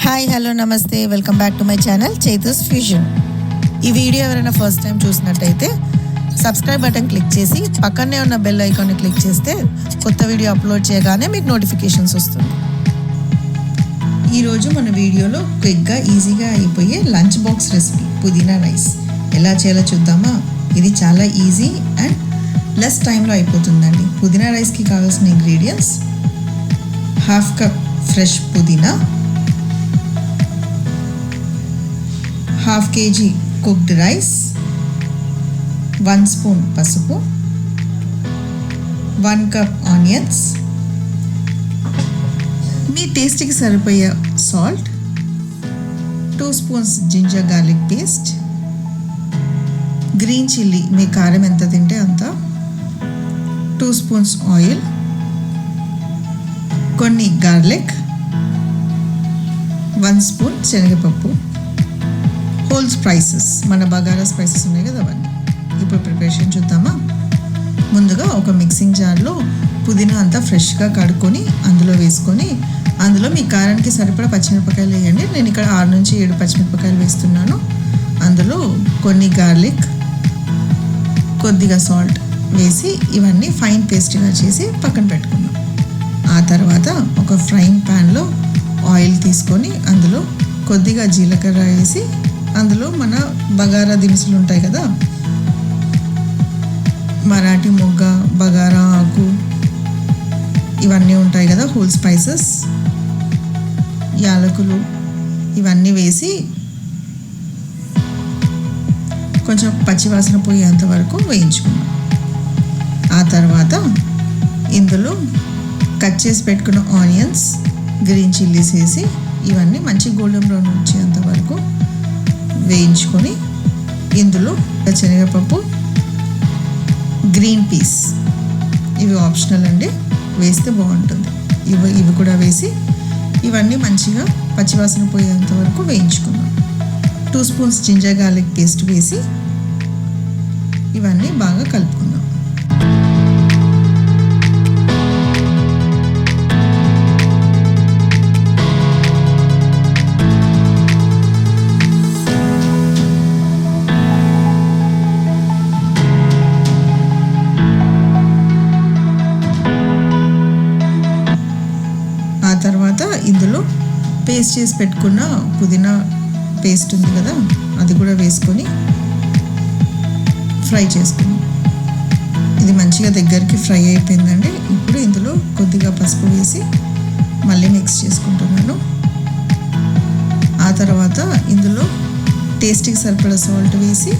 Hi hello నమస్తే welcome back to my channel Chaitu's fusion. ఈ video ఎవరైనా ఫస్ట్ టైం చూసినట్టయితే సబ్స్క్రైబ్ బటన్ క్లిక్ చేసి పక్కనే ఉన్న బెల్ ఐకాన్ని క్లిక్ చేస్తే కొత్త వీడియో అప్లోడ్ చేయగానే మీకు నోటిఫికేషన్స్ వస్తుంది. ఈరోజు మన వీడియోలో క్విక్గా ఈజీగా అయిపోయే లంచ్ బాక్స్ రెసిపీ పుదీనా రైస్ ఎలా చేయాలో చూద్దామా. ఇది చాలా ఈజీ అండ్ లెస్ టైంలో అయిపోతుందండి. పుదీనా రైస్కి కావాల్సిన ఇంగ్రీడియంట్స్: హాఫ్ కప్ ఫ్రెష్ పుదీనా, half KG cooked rice, 1 spoon పసుపు, 1 కప్ ఆనియన్స్, మీ టేస్ట్కి సరిపోయే salt, 2 spoons ginger garlic paste, green chilli మీ కారం ఎంత తింటే అంత, 2 స్పూన్స్ ఆయిల్, కొన్ని గార్లిక్, 1 స్పూన్ శనగపప్పు, హోల్ స్పైసెస్ మన బగారా స్పైసెస్ ఉన్నాయి కదా అవన్నీ. ఇప్పుడు ప్రిపరేషన్ చూద్దామా. ముందుగా ఒక మిక్సింగ్ జార్లో పుదీనా అంతా ఫ్రెష్గా కడుక్కొని అందులో వేసుకొని అందులో మీ కారానికి సరిపడా పచ్చిమిరపకాయలు వేయండి. నేను ఇక్కడ 6 నుంచి 7 పచ్చిమిరపకాయలు వేస్తున్నాను. అందులో కొన్ని గార్లిక్, కొద్దిగా సాల్ట్ వేసి ఇవన్నీ ఫైన్ పేస్ట్గా చేసి పక్కన పెట్టుకున్నాం. ఆ తర్వాత ఒక ఫ్రైయింగ్ ప్యాన్లో ఆయిల్ తీసుకొని అందులో కొద్దిగా జీలకర్ర వేసి అందులో మన బగారా దినుసులు ఉంటాయి కదా, మరాఠీ మొగ్గ, బగారా ఆకు, ఇవన్నీ ఉంటాయి కదా, హోల్ స్పైసెస్, యాలకులు, ఇవన్నీ వేసి కొంచెం పచ్చివాసన పోయేంత వరకు వేయించుకున్నాం. ఆ తర్వాత ఇందులో కట్ చేసి పెట్టుకున్న ఆనియన్స్, గ్రీన్ చిల్లీస్ వేసి ఇవన్నీ మంచి గోల్డెన్ బ్రౌన్ వచ్చేంత వరకు వేయించుకొని ఇందులో శనగపప్పు, గ్రీన్ పీస్, ఇవి ఆప్షనల్ అండి, వేస్తే బాగుంటుంది. ఇవి కూడా వేసి ఇవన్నీ మంచిగా పచ్చివాసన పోయేంత వరకు వేయించుకున్నాం. 2 స్పూన్స్ జింజర్ గార్లిక్ పేస్ట్ వేసి ఇవన్నీ బాగా కలుపుకుందాం. ఆ తర్వాత ఇందులో పేస్ట్ చేసి పెట్టుకున్న పుదీనా పేస్ట్ ఉంది కదా, అది కూడా వేసుకొని ఫ్రై చేసుకున్నాం. ఇది మంచిగా దగ్గరికి ఫ్రై అయిపోయిందండి. ఇప్పుడు ఇందులో కొద్దిగా పసుపు వేసి మళ్ళీ మిక్స్ చేసుకుంటున్నాను. ఆ తర్వాత ఇందులో టేస్ట్కి సరిపడా సాల్ట్ వేసి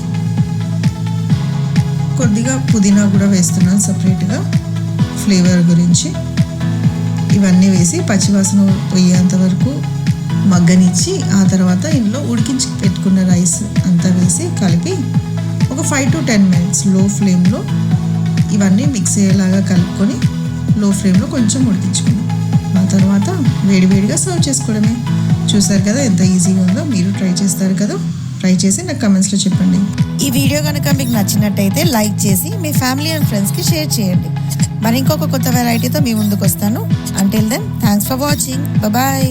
కొద్దిగా పుదీనా కూడా వేస్తున్నాను సపరేట్గా ఫ్లేవర్ గురించి. ఇవన్నీ వేసి పచ్చివాసన పోయేంత వరకు మగ్గనిచ్చి ఆ తర్వాత ఇందులో ఉడికించి పెట్టుకున్న రైస్ అంతా వేసి కలిపి ఒక 5 to 10 minutes లో ఫ్లేమ్లో ఇవన్నీ మిక్స్ అయ్యేలాగా కలుపుకొని లో ఫ్లేమ్లో కొంచెం ఉడికించుకున్నాం. ఆ తర్వాత వేడివేడిగా సర్వ్ చేసుకోవడమే. చూసారు కదా ఎంత ఈజీగా ఉందో. మీరు ట్రై చేస్తారు కదా, ట్రై చేసి నాకు కమెంట్స్లో చెప్పండి. ఈ వీడియో కనుక మీకు నచ్చినట్టయితే లైక్ చేసి మీ ఫ్యామిలీ అండ్ ఫ్రెండ్స్కి షేర్ చేయండి. మరి ఇంకొక కొత్త వెరైటీతో మీ ముందుకు వస్తాను. Until then thanks for watching. Bye.